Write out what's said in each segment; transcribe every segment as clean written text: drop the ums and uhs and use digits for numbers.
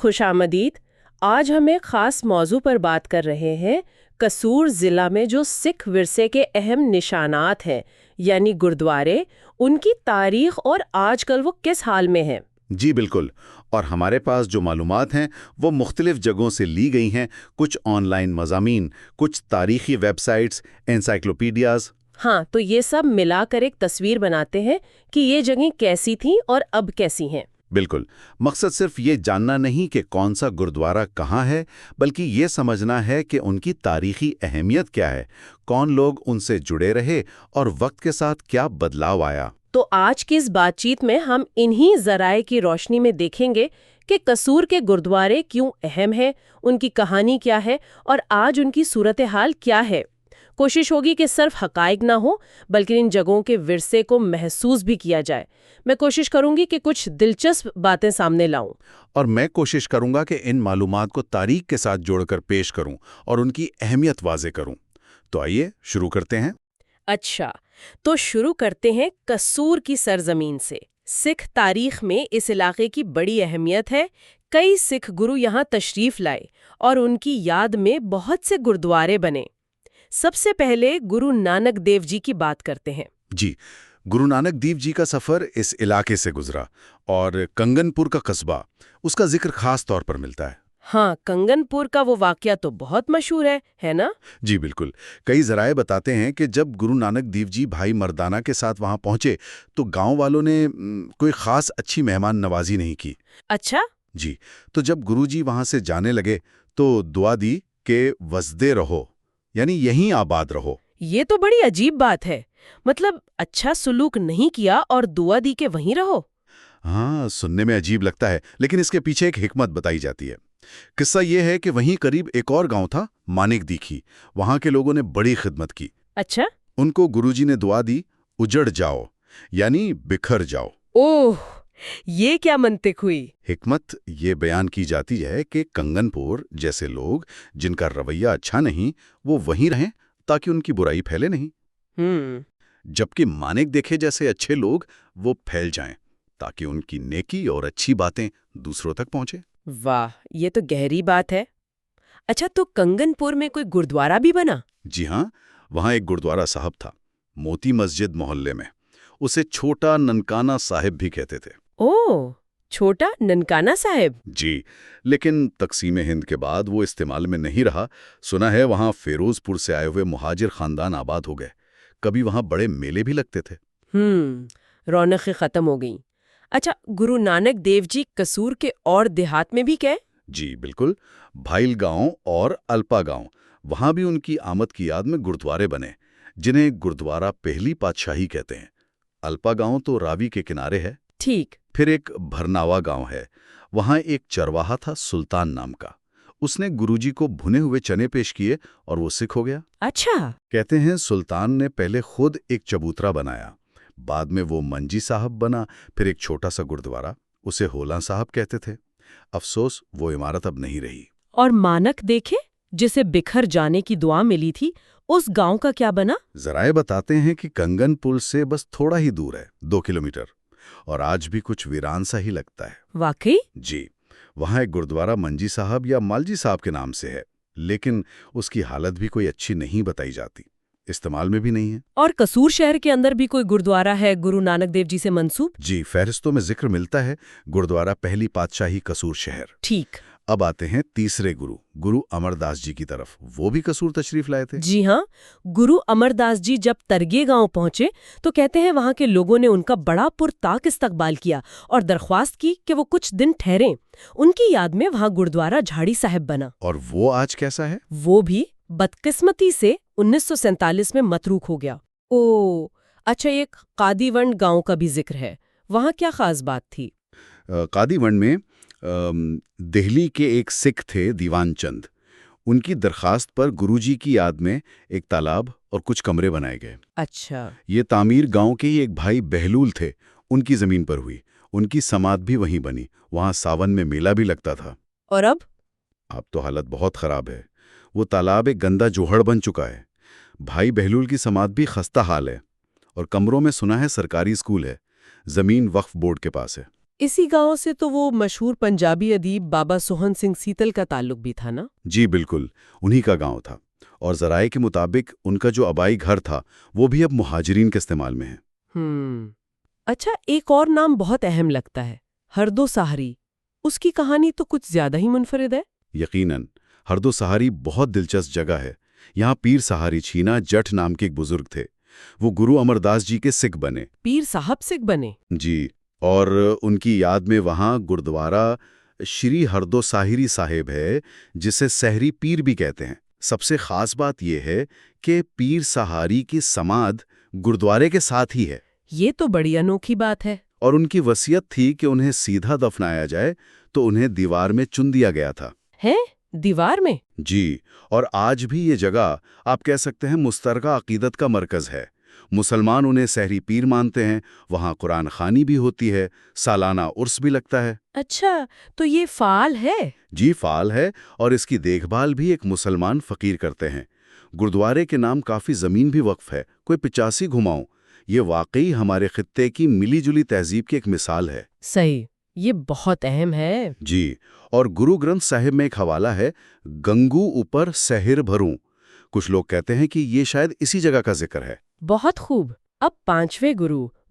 خوش آمدید۔ آج ہم ایک خاص موضوع پر بات کر رہے ہیں، قصور ضلع میں جو سکھ ورثے کے اہم نشانات ہیں یعنی گردوارے، ان کی تاریخ اور آج کل وہ کس حال میں ہیں۔ جی بالکل، اور ہمارے پاس جو معلومات ہیں وہ مختلف جگہوں سے لی گئی ہیں، کچھ آن لائن مضامین، کچھ تاریخی ویب سائٹس، انسائکلوپیڈیاز۔ ہاں، تو یہ سب ملا کر ایک تصویر بناتے ہیں کہ یہ جگہیں کیسی تھیں اور اب کیسی ہیں۔ بالکل، مقصد صرف یہ جاننا نہیں کہ کون سا گردوارہ کہاں ہے، بلکہ یہ سمجھنا ہے کہ ان کی تاریخی اہمیت کیا ہے، کون لوگ ان سے جڑے رہے اور وقت کے ساتھ کیا بدلاؤ آیا۔ تو آج کی اس بات چیت میں ہم انہی ذرائع کی روشنی میں دیکھیں گے کہ قصور کے گردوارے کیوں اہم ہیں، ان کی کہانی کیا ہے اور آج ان کی صورتحال کیا ہے۔ کوشش ہوگی کہ صرف حقائق نہ ہو بلکہ ان جگہوں کے ورثے کو محسوس بھی کیا جائے۔ میں کوشش کروں گی کہ کچھ دلچسپ باتیں سامنے لاؤں، اور میں کوشش کروں گا کہ ان معلومات کو تاریخ کے ساتھ جوڑ کر پیش کروں اور ان کی اہمیت واضح کروں۔ تو آئیے شروع کرتے ہیں۔ اچھا، تو شروع کرتے ہیں قصور کی سرزمین سے۔ سکھ تاریخ میں اس علاقے کی بڑی اہمیت ہے۔ کئی سکھ گرو یہاں تشریف لائے اور ان کی یاد میں بہت سے گردوارے بنے۔ سب سے پہلے گرو نانک دیو جی کی بات کرتے ہیں۔ جی، گرو نانک دیو جی کا سفر اس علاقے سے گزرا اور کنگن پور کا قصبہ اس کا ذکر خاص طور پر ملتا ہے۔ ہاں، کنگن پور کا وہ واقعہ تو بہت مشہور ہے نا؟ جی بالکل، کئی ذرائع بتاتے ہیں کہ جب گرو نانک دیو جی بھائی مردانہ کے ساتھ وہاں پہنچے تو گاؤں والوں نے کوئی خاص اچھی مہمان نوازی نہیں کی۔ اچھا؟ جی، تو جب گرو جی وہاں سے جانے لگے تو دعا دی کہ وسدے رہو، یعنی یہیں آباد رہو۔ یہ تو بڑی عجیب بات ہے، مطلب اچھا سلوک نہیں کیا اور دعا دی کہ وہیں رہو۔ ہاں، سننے میں عجیب لگتا ہے، لیکن اس کے پیچھے ایک حکمت بتائی جاتی ہے۔ قصہ یہ ہے کہ وہیں قریب ایک اور گاؤں تھا، مانک دیکھی، وہاں کے لوگوں نے بڑی خدمت کی۔ اچھا؟ ان کو گروجی نے دعا دی، اجڑ جاؤ، یعنی بکھر جاؤ۔ اوہ، یہ کیا منطق ہوئی؟ حکمت یہ بیان کی جاتی ہے کہ کنگن پور جیسے لوگ جن کا رویہ اچھا نہیں، وہ وہیں رہیں تاکہ ان کی برائی پھیلے نہیں، جبکہ مانک دیکھے جیسے اچھے لوگ وہ پھیل جائیں تاکہ ان کی نیکی اور اچھی باتیں دوسروں تک پہنچے۔ واہ، یہ تو گہری بات ہے۔ اچھا، تو کنگن پور میں کوئی گردوارہ بھی بنا؟ جی ہاں، وہاں ایک گردوارہ صاحب تھا، موتی مسجد محلے میں۔ اسے چھوٹا ننکانہ صاحب بھی کہتے تھے۔ اوہ، چھوٹا ننکانہ صاحب۔ جی، لیکن تقسیم ہند کے بعد وہ استعمال میں نہیں رہا۔ سنا ہے وہاں فیروز پور سے آئے ہوئے مہاجر خاندان آباد ہو گئے۔ کبھی وہاں بڑے میلے بھی لگتے تھے۔ رونقیں ختم ہو گئیں۔ اچھا، گرو نانک دیو جی قصور کے اور دیہات میں بھی گئے؟ جی بالکل، بھائل گاؤں اور الپا گاؤں، وہاں بھی ان کی آمد کی یاد میں گردوارے بنے، جنہیں گردوارہ پہلی پادشاہی کہتے ہیں۔ الپا گاؤں تو راوی کے کنارے ہے۔ ٹھیک۔ پھر ایک بھرناوا گاؤں ہے، وہاں ایک چرواہا تھا سلطان نام کا۔ اس نے گروجی کو بھنے ہوئے چنے پیش کیے اور وہ سکھ ہو گیا۔ اچھا۔ کہتے ہیں سلطان نے پہلے خود ایک چبوترا بنایا، بعد میں وہ منجی صاحب بنا، پھر ایک چھوٹا سا گردوارہ، اسے ہولاں صاحب کہتے تھے۔ افسوس وہ عمارت اب نہیں رہی۔ اور مانک دیکھے جسے بکھر جانے کی دعا ملی تھی، اس گاؤں کا کیا بنا؟ ذرائع بتاتے ہیں کہ کنگن پل سے بس تھوڑا ہی دور ہے، 2 کلومیٹر، اور آج بھی کچھ ویران سا ہی لگتا ہے۔ واقعی؟ جی، وہاں ایک گردوارہ منجی صاحب یا مالجی صاحب کے نام سے ہے، لیکن اس کی حالت بھی کوئی اچھی نہیں بتائی جاتی، استعمال میں بھی نہیں ہے۔ اور قصور شہر کے اندر بھی کوئی گردوارہ ہے گرو نانک دیو جی سے منسوب؟ جی، فہرستوں میں ذکر ملتا ہے، گردوارہ پہلی پادشاہی قصور شہر۔ ٹھیک۔ اب آتے ہیں تیسرے گرو امر داس جی کی طرف۔ وہ بھی قصور تشریف لائے تھے۔ جی ہاں، گرو امر داس جی جب ترگے گاؤں پہنچے تو کہتے ہیں وہاں کے لوگوں نے ان کا بڑا پرتاک استقبال کیا اور درخواست کی کہ وہ کچھ دن ٹھہریں۔ ان کی یاد میں وہاں گردوارہ جھاڑی صاحب بنا۔ اور وہ آج کیسا ہے؟ وہ بھی بدقسمتی سے 1947 میں متروک ہو گیا۔ اوہ، اچھا، ایک قادی ونڈ گاؤں کا بھی ذکر ہے، وہاں کیا خاص بات تھی؟ قادی ونڈ میں دہلی کے ایک سکھ تھے، دیوان چند۔ ان کی درخواست پر گروجی کی یاد میں ایک تالاب اور کچھ کمرے بنائے گئے۔ اچھا۔ یہ تعمیر گاؤں کے ہی ایک بھائی بہلول تھے، ان کی زمین پر ہوئی۔ ان کی سماعت بھی وہیں بنی، وہاں ساون میں میلہ بھی لگتا تھا۔ اور اب تو حالت بہت خراب ہے، وہ تالاب ایک گندا جوہڑ بن چکا ہے۔ بھائی بہلول کی سماعت بھی خستہ حال ہے، اور کمروں میں سنا ہے سرکاری اسکول ہے، زمین وقف بورڈ کے پاس ہے۔ اسی گاؤں سے تو وہ مشہور پنجابی ادیب بابا سوہن سنگھ سیتل کا تعلق بھی تھا نا؟ جی بالکل، انہی کا گاؤں تھا، اور ذرائع کے مطابق ان کا جو آبائی گھر تھا وہ بھی اب مہاجرین کے استعمال میں ہے۔ اچھا، ایک اور نام بہت اہم لگتا ہے، ہردو سہاری۔ اس کی کہانی تو کچھ زیادہ ہی منفرد ہے۔ یقیناً، ہردو سہاری بہت دلچسپ جگہ ہے۔ یہاں پیر سہاری چھینا جٹ نام کے ایک بزرگ تھے، وہ گرو امر داس جی کے سکھ بنے۔ پیر صاحب سکھ بنے؟ جی، اور ان کی یاد میں وہاں گردوارہ شری ہردو ساہری صاحب ہے، جسے سحری پیر بھی کہتے ہیں۔ سب سے خاص بات یہ ہے کہ پیر سہاری کی سمادھ گردوارے کے ساتھ ہی ہے۔ یہ تو بڑی انوکھی بات ہے۔ اور ان کی وصیت تھی کہ انہیں سیدھا دفنایا جائے، تو انہیں دیوار میں چن دیا گیا تھا۔ ہے؟ دیوار میں؟ جی، اور آج بھی یہ جگہ آپ کہہ سکتے ہیں مشترکہ عقیدت کا مرکز ہے۔ مسلمان انہیں سحری پیر مانتے ہیں، وہاں قرآن خوانی بھی ہوتی ہے، سالانہ عرس بھی لگتا ہے۔ اچھا، تو یہ فعال ہے؟ جی فعال ہے، اور اس کی دیکھ بھال بھی ایک مسلمان فقیر کرتے ہیں۔ گردوارے کے نام کافی زمین بھی وقف ہے، کوئی 85 گھماؤں۔ یہ واقعی ہمارے خطے کی ملی جلی تہذیب کی ایک مثال ہے۔ صحیح، یہ بہت اہم ہے۔ جی، اور گرو گرنتھ صاحب میں ایک حوالہ ہے، گنگو اوپر سحر بھروں۔ کچھ لوگ کہتے ہیں کہ یہ شاید اسی جگہ کا ذکر ہے۔ بہت خوب۔ اب 5ویں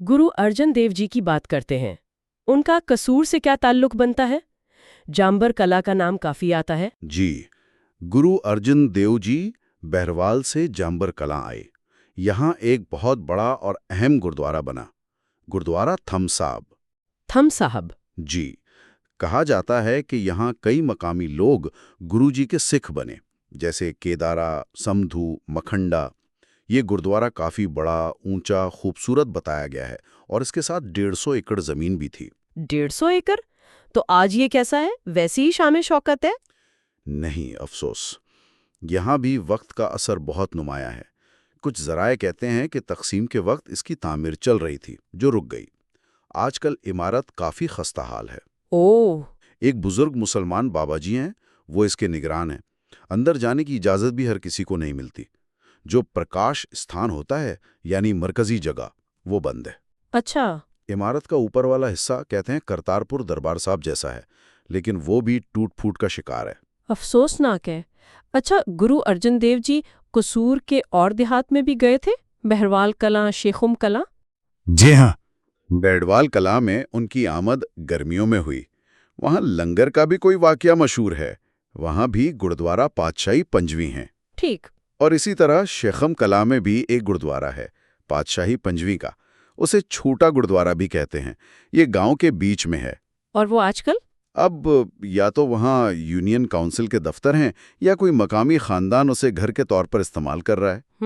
گرو ارجن دیو جی کی بات کرتے ہیں۔ ان کا قصور سے کیا تعلق بنتا ہے؟ جامبر کلا کا نام کافی آتا ہے۔ جی، گرو ارجن دیو جی بہروال سے جامبر کلاں آئے۔ یہاں ایک بہت بڑا اور اہم گردوارہ بنا، گردوارہ تھم صاحب۔ تھم صاحب؟ جی، کہا جاتا ہے کہ یہاں کئی مقامی لوگ گرو جی کے سکھ بنے، جیسے کیدارا، سمدھو، مکھنڈا۔ یہ گردوارہ کافی بڑا، اونچا، خوبصورت بتایا گیا ہے، اور اس کے ساتھ 150 ایکڑ زمین بھی تھی۔ 150 ایکڑ؟ تو آج یہ کیسا ہے؟ ویسی ہی شام شوکت ہے؟ نہیں، افسوس، یہاں بھی وقت کا اثر بہت نمایاں ہے۔ کچھ ذرائع کہتے ہیں کہ تقسیم کے وقت اس کی تعمیر چل رہی تھی، جو رک گئی۔ آج کل عمارت کافی خستہ حال ہے۔ اوہ! ایک بزرگ مسلمان بابا جی ہیں، وہ اس کے نگران ہیں۔ اندر جانے کی اجازت بھی ہر کسی کو نہیں ملتی۔ جو پرکاش استھان ہوتا ہے، یعنی مرکزی جگہ، وہ بند ہے۔ اچھا۔ عمارت کا اوپر والا حصہ کہتے ہیں کرتارپور دربار صاحب جیسا ہے، لیکن وہ بھی ٹوٹ پھوٹ کا شکار ہے۔ افسوسناک ہے۔ اچھا، گرو ارجن دیو جی قصور کے اور دیہات میں بھی گئے تھے؟ بہروال کلاں، شیخم کلاں؟ جی ہاں، بیڑوال کلاں میں ان کی آمد گرمیوں میں ہوئی۔ وہاں لنگر کا بھی کوئی واقعہ مشہور ہے۔ وہاں بھی گردوارہ پادشاہی پنجویں ہیں۔ ٹھیک۔ اور اسی طرح شیخم کلاں میں بھی ایک گردوارہ ہے، پادشاہی پنجویں کا۔ اسے چھوٹا گردوارہ بھی کہتے ہیں۔ یہ گاؤں کے بیچ میں ہے۔ اور وہ آج کل؟ اب یا تو وہاں یونین کونسل کے دفتر ہیں، یا کوئی مقامی خاندان اسے گھر کے طور پر استعمال کر رہا ہے۔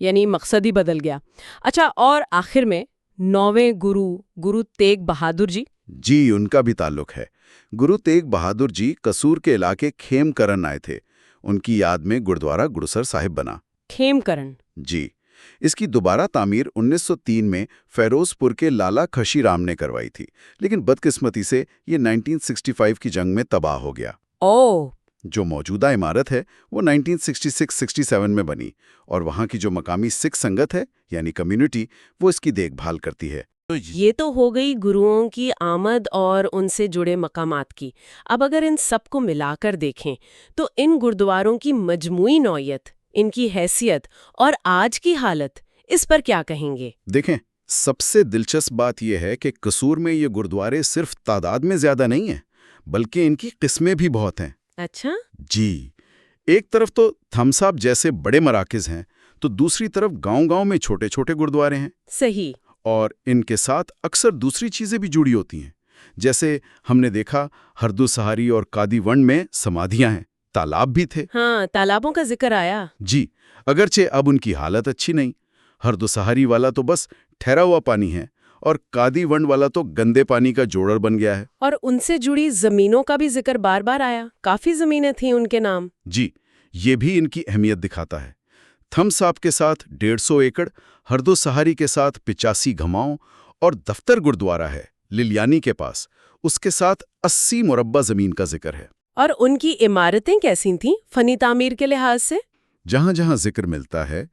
یعنی مقصد ہی بدل گیا۔ اچھا، اور آخر میں 9ویں گرو تیگ بہادر جی؟ جی، ان کا بھی تعلق ہے۔ گرو تیگ بہادر جی قصور کے علاقے کھیم کرن آئے تھے۔ ان کی یاد میں گردوارہ گڑسر صاحب بنا۔ کھیم کرن؟ جی، اس کی دوبارہ تعمیر 1903 میں فیروز پور کے لالا کھشی رام نے کروائی تھی، لیکن بدقسمتی سے یہ 1965 کی جنگ میں تباہ ہو گیا۔ اوہ! جو موجودہ عمارت ہے وہ 1966-67 میں بنی، اور وہاں کی جو مقامی سکھ سنگت ہے، یعنی کمیونٹی، وہ اس کی دیکھ بھال کرتی ہے۔ یہ تو ہو گئی گروؤں کی آمد اور ان سے جڑے مقامات کی۔ اب اگر ان سب کو ملا کر دیکھیں تو ان گردواروں کی مجموعی نوعیت، ان کی حیثیت اور آج کی حالت، اس پر کیا کہیں گے؟ دیکھیں، سب سے دلچسپ بات یہ ہے کہ قصور میں یہ گردوارے صرف تعداد میں زیادہ نہیں ہیں، بلکہ ان کی قسمیں بھی بہت ہیں۔ اچھا؟ جی، ایک طرف تو تھم صاحب جیسے بڑے مراکز ہیں، تو دوسری طرف گاؤں گاؤں میں چھوٹے چھوٹے گردوارے ہیں۔ صحیح۔ اور ان کے ساتھ اکثر دوسری چیزیں بھی جڑی ہوتی ہیں، جیسے ہم نے دیکھا ہردو سہاری اور کادی ونڈ میں سمادھیاں ہیں، تالاب بھی تھے۔ ہاں، تالابوں کا ذکر آیا۔ جی، اگرچہ اب ان کی حالت اچھی نہیں۔ ہردو سہاری والا تو بس ٹھہرا ہوا پانی ہے، اور کادی ونڈ والا تو گندے پانی کا جوڑر بن گیا ہے۔ اور ان سے جڑی زمینوں کا بھی ذکر بار بار آیا، کافی زمینیں تھیں ان کے نام۔ جی، یہ بھی ان کی اہمیت دکھاتا ہے۔ تھم صاحب کے ساتھ 150 ایکڑ، ہردو سہاری کے ساتھ 85 گھماؤں، اور دفتر گردوارہ ہے للیانی کے پاس، اس کے ساتھ 80 مربع زمین کا ذکر ہے۔ اور ان کی عمارتیں کیسی تھیں فنی تعمیر کے لحاظ سے؟ جہاں جہاں ذکر ملتا ہے،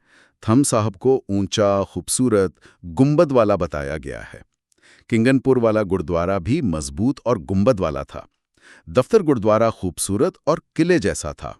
تھم صاحب کو اونچا، خوبصورت، گنبد والا بتایا گیا ہے۔ کنگنپور والا گردوارا بھی مضبوط اور گنبد والا تھا۔ دفتر گردوارا خوبصورت اور قلعے جیسا تھا۔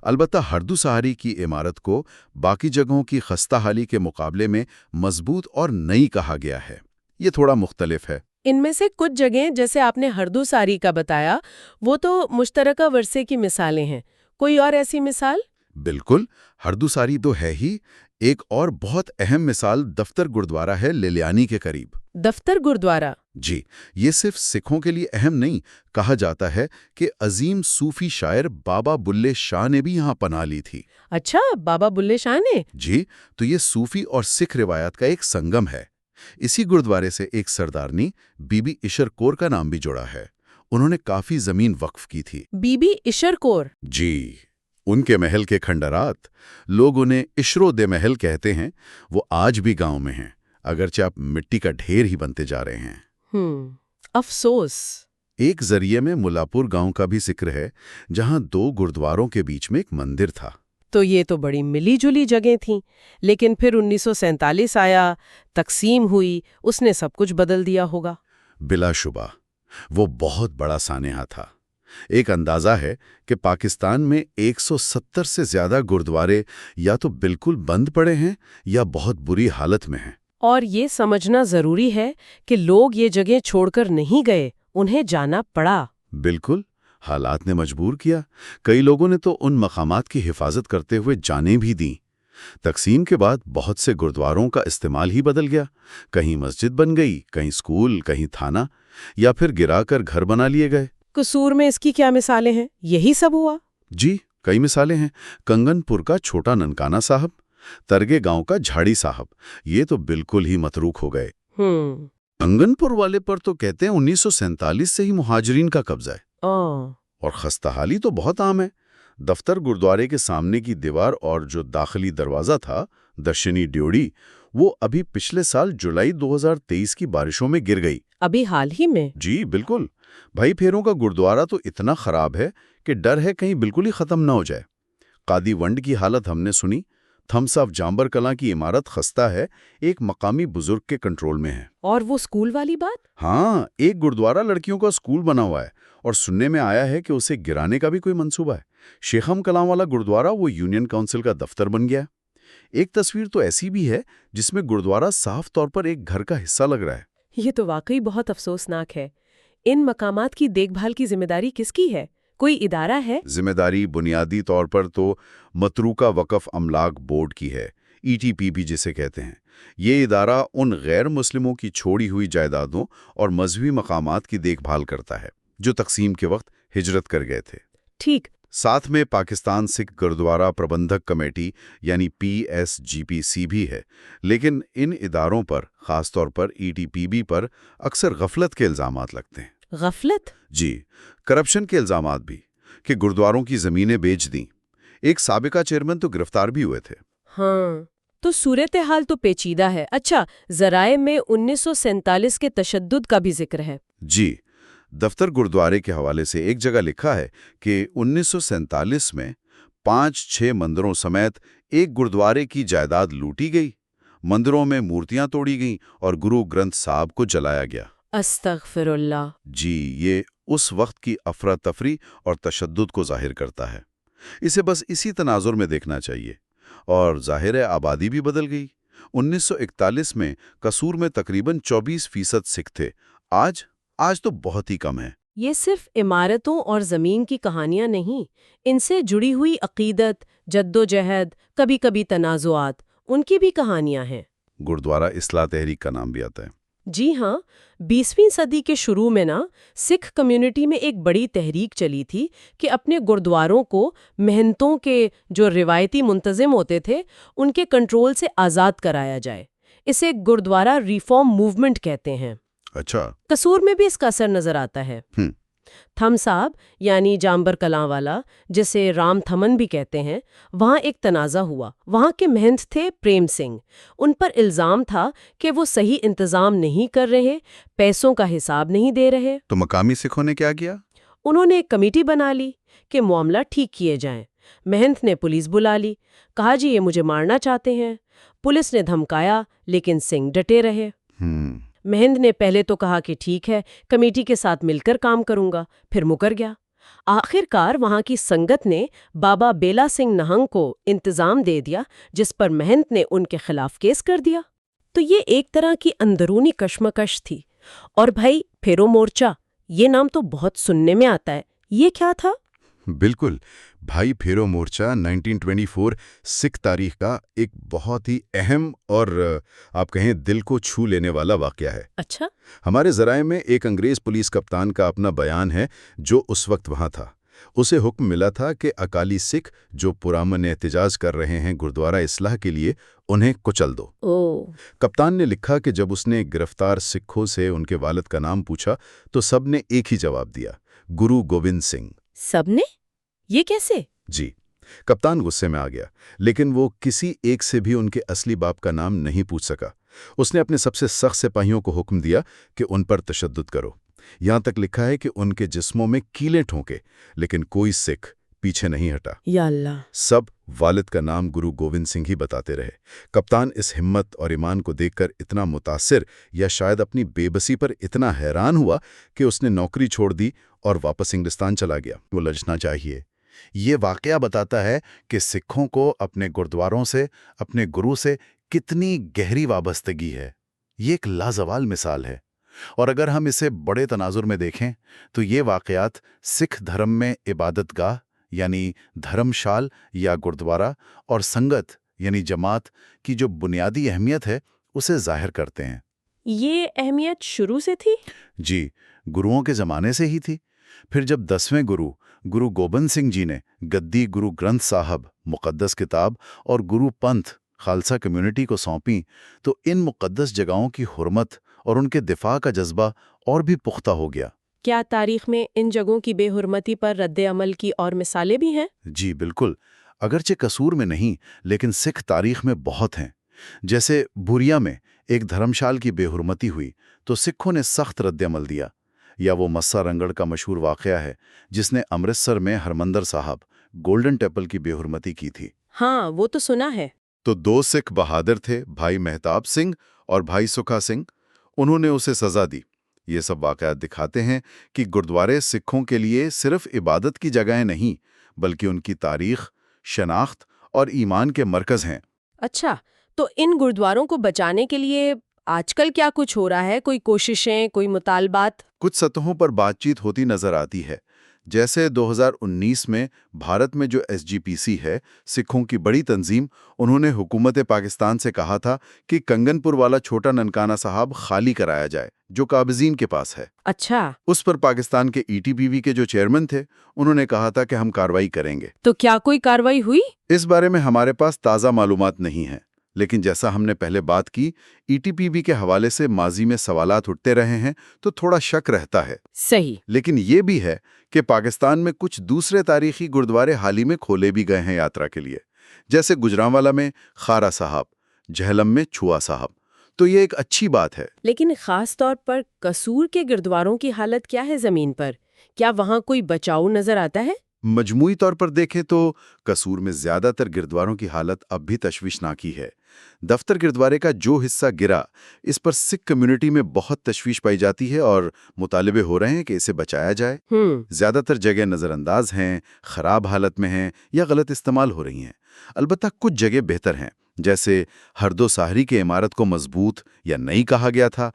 البتہ ہردو سہاری کی عمارت کو باقی جگہوں کی خستہ حالی کے مقابلے میں مضبوط اور نئی کہا گیا ہے۔ یہ تھوڑا مختلف ہے۔ ان میں سے کچھ جگہیں جیسے آپ نے ہردو ساری کا بتایا وہ تو مشترکہ ورثے کی مثالیں ہیں، کوئی اور ایسی مثال؟ بالکل، ہردو ساری تو ہے ہی۔ ایک اور بہت اہم مثال دفتر گردوارا ہے لیلیانی کے قریب۔ دفتر گردوارا؟ جی، یہ صرف سکھوں کے لیے اہم نہیں، کہا جاتا ہے کہ عظیم صوفی شاعر بابا بلے شاہ نے بھی یہاں پناہ لی تھی۔ اچھا، بابا بلے شاہ نے؟ جی، تو یہ صوفی اور سکھ روایات کا ایک سنگم ہے۔ اسی گردوارے سے ایک سردارنی بی بی اشر کور کا نام بھی جڑا ہے۔ انہوں نے کافی زمین وقف کی تھی۔ بی بی اشر کور؟ جی، ان کے محل کے کھنڈرات، لوگ انہیں اشرو دے محل کہتے ہیں، وہ آج بھی گاؤں میں ہیں، اگرچہ اب مٹی کا ڈھیر ہی بنتے جا رہے ہیں۔ افسوس۔ ایک ذریعے میں ملاپور گاؤں کا بھی ذکر ہے، جہاں 2 گردواروں کے بیچ میں ایک مندر تھا۔ تو یہ تو بڑی ملی جلی جگہیں تھیں، لیکن پھر 1947 آیا، تقسیم ہوئی، اس نے سب کچھ بدل دیا ہوگا۔ بلا شبہ وہ بہت بڑا سانحہ تھا۔ ایک اندازہ ہے کہ پاکستان میں 170 سے زیادہ گردوارے یا تو بالکل بند پڑے ہیں یا بہت بری حالت میں ہیں۔ اور یہ سمجھنا ضروری ہے کہ لوگ یہ جگہیں چھوڑ کر نہیں گئے، انہیں جانا پڑا۔ بالکل، حالات نے مجبور کیا۔ کئی لوگوں نے تو ان مقامات کی حفاظت کرتے ہوئے جانیں بھی دیں۔ تقسیم کے بعد بہت سے گردواروں کا استعمال ہی بدل گیا۔ کہیں مسجد بن گئی، کہیں اسکول، کہیں تھانہ، یا پھر گرا کر گھر بنا لیے گئے۔ قصور میں اس کی کیا مثالیں ہیں؟ یہی سب ہوا؟ جی، کئی مثالیں ہیں۔ کنگن پور کا چھوٹا ننکانہ صاحب، ترگے گاؤں کا جھاڑی صاحب، یہ تو بالکل ہی متروک ہو گئے۔ کنگن پور والے پر تو کہتے ہیں 1947 سے ہی مہاجرین کا قبضہ ہے۔ اور خستہ حالی تو بہت عام ہے۔ دفتر گردوارے کے سامنے کی دیوار اور جو داخلی دروازہ تھا، درشنی ڈیوڑی، وہ ابھی پچھلے سال جولائی 2023 کی بارشوں میں گر گئی۔ ابھی حال ہی میں؟ جی بالکل۔ بھائی پھیروں کا گردوارہ تو اتنا خراب ہے کہ ڈر ہے کہیں بالکل ہی ختم نہ ہو جائے۔ قادی ونڈ کی حالت ہم نے سنی۔ تھمس آف جامبر کلاں کی عمارت خستہ ہے، ایک مقامی بزرگ کے کنٹرول میں ہے۔ اور وہ اسکول والی بات؟ ہاں، ایک گردوارہ لڑکیوں کا اسکول بنا ہوا ہے، اور سننے میں آیا ہے کہ اسے گرانے کا بھی کوئی منصوبہ ہے۔ شیخم کلاں والا گردوارہ وہ یونین کونسل کا دفتر بن گیا۔ ایک تصویر تو ایسی بھی ہے جس میں گردوارہ صاف طور پر ایک گھر کا حصہ لگ رہا ہے۔ یہ تو واقعی بہت افسوسناک ہے۔ ان مقامات کی دیکھ بھال کی ذمہ داری کس کی ہے؟ کوئی ادارہ ہے؟ ذمہ داری بنیادی طور پر تو متروکہ وقف املاک بورڈ کی ہے، ETPB جسے کہتے ہیں۔ یہ ادارہ ان غیر مسلموں کی چھوڑی ہوئی جائیدادوں اور مذہبی مقامات کی دیکھ بھال کرتا ہے جو تقسیم کے وقت ہجرت کر گئے تھے۔ ٹھیک۔ ساتھ میں پاکستان سکھ گردوارہ پربندھک کمیٹی یعنی PSGPC بھی ہے، لیکن ان اداروں پر، خاص طور پر ETPB پر، اکثر غفلت کے الزامات لگتے ہیں۔ غفلت؟ جی، کرپشن کے الزامات بھی، کہ گردواروں کی زمینیں بیچ دیں۔ ایک سابقہ چیئرمین تو گرفتار بھی ہوئے تھے۔ ہاں، تو صورتحال تو پیچیدہ ہے۔ اچھا، ذرائع میں 1947 کے تشدد کا بھی ذکر ہے۔ جی، دفتر گردوارے کے حوالے سے ایک جگہ لکھا ہے کہ 1947 میں 5-6 مندروں سمیت ایک گردوارے کی جائیداد لوٹی گئی، مندروں میں مورتیاں توڑی گئیں اور گرو گرنتھ صاحب کو جلایا گیا۔ استغفر اللہ۔ جی، یہ اس وقت کی افراتفری اور تشدد کو ظاہر کرتا ہے۔ اسے بس اسی تناظر میں دیکھنا چاہیے۔ اور ظاہر آبادی بھی بدل گئی۔ 1941 میں قصور میں تقریباً 24% سکھ تھے، آج تو بہت ہی کم ہے۔ یہ صرف عمارتوں اور زمین کی کہانیاں نہیں، ان سے جڑی ہوئی عقیدت، جدوجہد، کبھی کبھی تنازعات، ان کی بھی کہانیاں ہیں۔ گردوارہ اصلاح تحریک کا نام بھی آتا ہے۔ جی ہاں، 20ویں صدی کے شروع میں سکھ کمیونٹی میں ایک بڑی تحریک چلی تھی کہ اپنے گردواروں کو مہنتوں کے جو روایتی منتظم ہوتے تھے ان کے کنٹرول سے آزاد کرایا جائے۔ اسے گردوارہ ریفارم موومنٹ کہتے ہیں۔ اچھا، قصور میں بھی اس کا اثر نظر آتا ہے۔ تھم صاحب یعنی جامبر کلاں والا، جسے رام تھمن بھی کہتے ہیں، وہاں ایک تنازع ہوا۔ وہاں کے مہنت تھے پریم سنگھ۔ ان پر الزام تھا کہ وہ صحیح انتظام نہیں کر رہے، پیسوں کا حساب نہیں دے رہے۔ تو مقامی سکھوں نے کیا کیا؟ انہوں نے ایک کمیٹی بنا لی کہ معاملہ ٹھیک کیے جائیں۔ مہنت نے پولیس بلا لی، کہا جی یہ مجھے مارنا چاہتے ہیں۔ پولیس نے دھمکایا، لیکن سنگھ ڈٹے رہے۔ مہند نے پہلے تو کہا کہ ٹھیک ہے، کمیٹی کے ساتھ مل کر کام کروں گا، پھر مکر گیا۔ آخر کار وہاں کی سنگت نے بابا بیلا سنگھ نہنگ کو انتظام دے دیا، جس پر مہند نے ان کے خلاف کیس کر دیا۔ تو یہ ایک طرح کی اندرونی کشمکش تھی۔ اور بھائی پھیرو مورچہ، یہ نام تو بہت سننے میں آتا ہے، یہ کیا تھا؟ بالکل، بھائی پھیرو مورچہ 1924 سکھ تاریخ کا ایک بہت ہی اہم اور آپ کہیں دل کو چھو لینے والا واقعہ ہے۔ اچھا۔ ہمارے ذرائع میں ایک انگریز پولیس کپتان کا اپنا بیان ہے جو اس وقت وہاں تھا۔ اسے حکم ملا تھا کہ اکالی سکھ جو پرامن احتجاج کر رہے ہیں گردوارہ اصلاح کے لیے، انہیں کچل دو۔ کپتان نے لکھا کہ جب اس نے گرفتار سکھوں سے ان کے والد کا نام پوچھا تو سب نے ایک ہی جواب دیا، گرو گوبند سنگھ۔ سب نے؟ یہ کیسے؟ جی، کپتان غصے میں آ گیا، لیکن وہ کسی ایک سے بھی ان کے اصلی باپ کا نام نہیں پوچھ سکا۔ اس نے اپنے سب سے سخت سپاہیوں کو حکم دیا کہ ان پر تشدد کرو۔ یہاں تک لکھا ہے کہ ان کے جسموں میں کیلیں ٹھونکے، لیکن کوئی سکھ پیچھے نہیں ہٹا۔ یا اللہ! سب والد کا نام گرو گوبند سنگھ ہی بتاتے رہے۔ کپتان اس ہمت اور ایمان کو دیکھ کر اتنا متاثر یا شاید اپنی بے بسی پر اتنا حیران ہوا کہ اس نے نوکری چھوڑ دی اور واپس انگلستان چلا گیا۔ وہ لجنا چاہیے۔ یہ واقعہ بتاتا ہے کہ سکھوں کو اپنے گردواروں سے، اپنے گرو سے کتنی گہری وابستگی ہے۔ یہ ایک لازوال مثال ہے۔ اور اگر ہم اسے بڑے تناظر میں دیکھیں تو یہ واقعات سکھ دھرم میں عبادت گاہ یعنی دھرم شال یا گردوارہ اور سنگت یعنی جماعت کی جو بنیادی اہمیت ہے اسے ظاہر کرتے ہیں۔ یہ اہمیت شروع سے تھی؟ جی، گروؤں کے زمانے سے ہی تھی۔ پھر جب 10ویں گرو گوبند سنگھ جی نے گدی گرو گرنتھ صاحب، مقدس کتاب اور گرو پنتھ خالصہ کمیونٹی کو سونپیں تو ان مقدس جگہوں کی حرمت اور ان کے دفاع کا جذبہ اور بھی پختہ ہو گیا۔ کیا تاریخ میں ان جگہوں کی بے حرمتی پر رد عمل کی اور مثالیں بھی ہیں؟ جی بالکل، اگرچہ قصور میں نہیں لیکن سکھ تاریخ میں بہت ہیں۔ جیسے بھوریا میں ایک دھرمشال کی بے حرمتی ہوئی تو سکھوں نے سخت رد عمل دیا، یا وہ مسا رنگڑ کا مشہور واقعہ ہے جس نے امرتسر میں ہرمندر صاحب گولڈن ٹیمپل کی بے حرمتی کی تھی۔ ہاں، وہ تو سنا ہے۔ تو 2 سکھ بہادر تھے، بھائی مہتاب سنگھ اور بھائی سکھا سنگھ، انہوں نے اسے سزا دی۔ یہ سب واقعات دکھاتے ہیں کہ گردوارے سکھوں کے لیے صرف عبادت کی جگہیں نہیں بلکہ ان کی تاریخ، شناخت اور ایمان کے مرکز ہیں۔ اچھا، تو ان گردواروں کو بچانے کے لیے آج کل کیا کچھ ہو رہا ہے؟ کوئی کوششیں، کوئی مطالبات؟ کچھ سطحوں پر بات چیت ہوتی نظر آتی ہے۔ جیسے 2019 میں بھارت میں جو SGPC ہے، سکھوں کی بڑی تنظیم، انہوں نے حکومت پاکستان سے کہا تھا کہ کنگن پور والا چھوٹا ننکانہ صاحب خالی کرایا جائے جو قابضین کے پاس ہے۔ اچھا، اس پر پاکستان کے ETPV کے جو چیئرمین تھے انہوں نے کہا تھا کہ ہم کارروائی کریں گے۔ تو کیا کوئی کارروائی ہوئی؟ اس بارے میں ہمارے پاس تازہ معلومات نہیں ہیں، لیکن جیسا ہم نے پہلے بات کی، ETPV کے حوالے سے ماضی میں سوالات اٹھتے رہے ہیں تو تھوڑا شک رہتا ہے۔ صحیح۔ لیکن یہ بھی ہے کہ پاکستان میں کچھ دوسرے تاریخی گردوارے حال ہی میں کھولے بھی گئے ہیں یاترا کے لیے، جیسے گجرانوالا میں خارا صاحب، جہلم میں چھوا صاحب۔ تو یہ ایک اچھی بات ہے۔ لیکن خاص طور پر قصور کے گردواروں کی حالت کیا ہے زمین پر؟ کیا وہاں کوئی بچاؤ نظر آتا ہے؟ مجموعی طور پر دیکھیں تو قصور میں زیادہ تر گردواروں کی حالت اب بھی تشویشناکی ہے۔ دفتر گردوارے کا جو حصہ گرا، اس پر سکھ کمیونٹی میں بہت تشویش پائی جاتی ہے اور مطالبے ہو رہے ہیں کہ اسے بچایا جائے۔ زیادہ تر جگہ نظر انداز ہیں، خراب حالت میں ہیں یا غلط استعمال ہو رہی ہیں۔ البتہ کچھ جگہ بہتر ہیں، جیسے ہردو ساہری کے عمارت کو مضبوط یا نئی کہا گیا تھا۔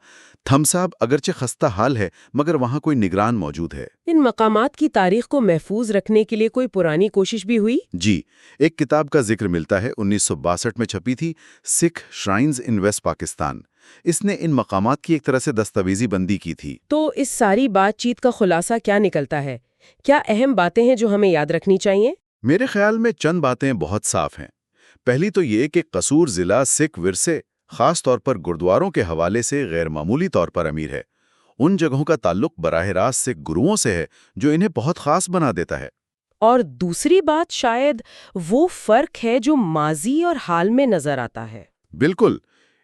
تھم صاحب اگرچہ خستہ حال ہے مگر وہاں کوئی نگران موجود ہے۔ ان مقامات کی تاریخ کو محفوظ رکھنے کے لیے کوئی پرانی کوشش بھی ہوئی؟ جی، ایک کتاب کا ذکر ملتا ہے، 1962 میں چھپی تھی، سکھ شرائنز ان ویسٹ پاکستان۔ اس نے ان مقامات کی ایک طرح سے دستاویزی بندی کی تھی۔ تو اس ساری بات چیت کا خلاصہ کیا نکلتا ہے؟ کیا اہم باتیں ہیں جو ہمیں یاد رکھنی چاہیے؟ میرے خیال میں چند باتیں بہت صاف ہیں۔ پہلی تو یہ کہ قصور ضلع سکھ ورثے، خاص طور پر گردواروں کے حوالے سے غیر معمولی طور پر امیر ہے۔ ان جگہوں کا تعلق براہ راست سکھ گروؤں سے ہے جو انہیں بہت خاص بنا دیتا ہے۔ اور دوسری بات شاید وہ فرق ہے جو ماضی اور حال میں نظر آتا ہے۔ بالکل،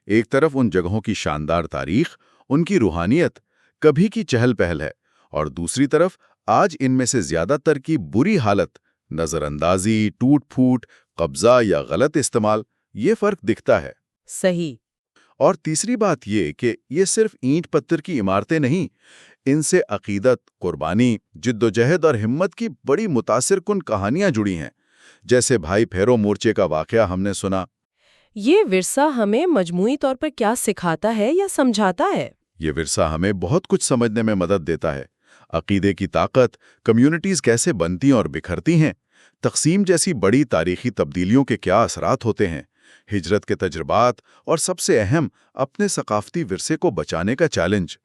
ایک طرف ان جگہوں کی شاندار تاریخ، ان کی روحانیت، کبھی کی چہل پہل ہے، اور دوسری طرف آج ان میں سے زیادہ تر کی بری حالت، نظر اندازی، ٹوٹ پھوٹ، قبضہ یا غلط استعمال، یہ فرق دکھتا ہے۔ صحیح۔ اور تیسری بات یہ کہ یہ صرف اینٹ پتھر کی عمارتیں نہیں، ان سے عقیدت، قربانی، جدوجہد اور ہمت کی بڑی متاثر کن کہانیاں جڑی ہیں، جیسے بھائی پھیرو مورچے کا واقعہ ہم نے سنا۔ یہ ورثہ ہمیں مجموعی طور پر کیا سکھاتا ہے یا سمجھاتا ہے؟ یہ ورثہ ہمیں بہت کچھ سمجھنے میں مدد دیتا ہے۔ عقیدے کی طاقت، کمیونٹیز کیسے بنتی اور بکھرتی ہیں، تقسیم جیسی بڑی تاریخی تبدیلیوں کے کیا اثرات ہوتے ہیں، ہجرت کے تجربات، اور سب سے اہم اپنے ثقافتی ورثے کو بچانے کا چیلنج۔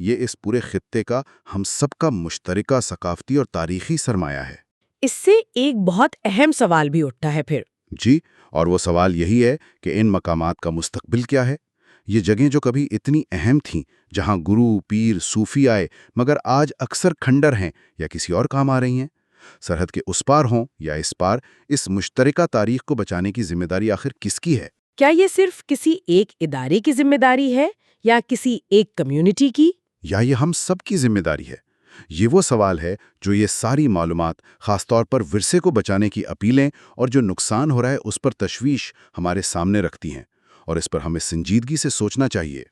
یہ اس پورے خطے کا ہم سب کا مشترکہ ثقافتی اور تاریخی سرمایہ ہے۔ اس سے ایک بہت اہم سوال بھی اٹھتا ہے پھر۔ جی، اور وہ سوال یہی ہے کہ ان مقامات کا مستقبل کیا ہے؟ یہ جگہیں جو کبھی اتنی اہم تھیں، جہاں گرو، پیر، صوفی آئے، مگر آج اکثر کھنڈر ہیں یا کسی اور کام آ رہی ہیں، سرحد کے اس پار ہوں یا اس پار، اس مشترکہ تاریخ کو بچانے کی ذمہ داری آخر کس کی ہے؟ کیا یہ صرف کسی ایک ادارے کی ذمہ داری ہے یا کسی ایک کمیونٹی کی؟ یا یہ ہم سب کی ذمہ داری ہے؟ یہ وہ سوال ہے جو یہ ساری معلومات، خاص طور پر ورثے کو بچانے کی اپیلیں اور جو نقصان ہو رہا ہے اس پر تشویش ہمارے سامنے رکھتی ہیں، اور اس پر ہمیں سنجیدگی سے سوچنا چاہیے۔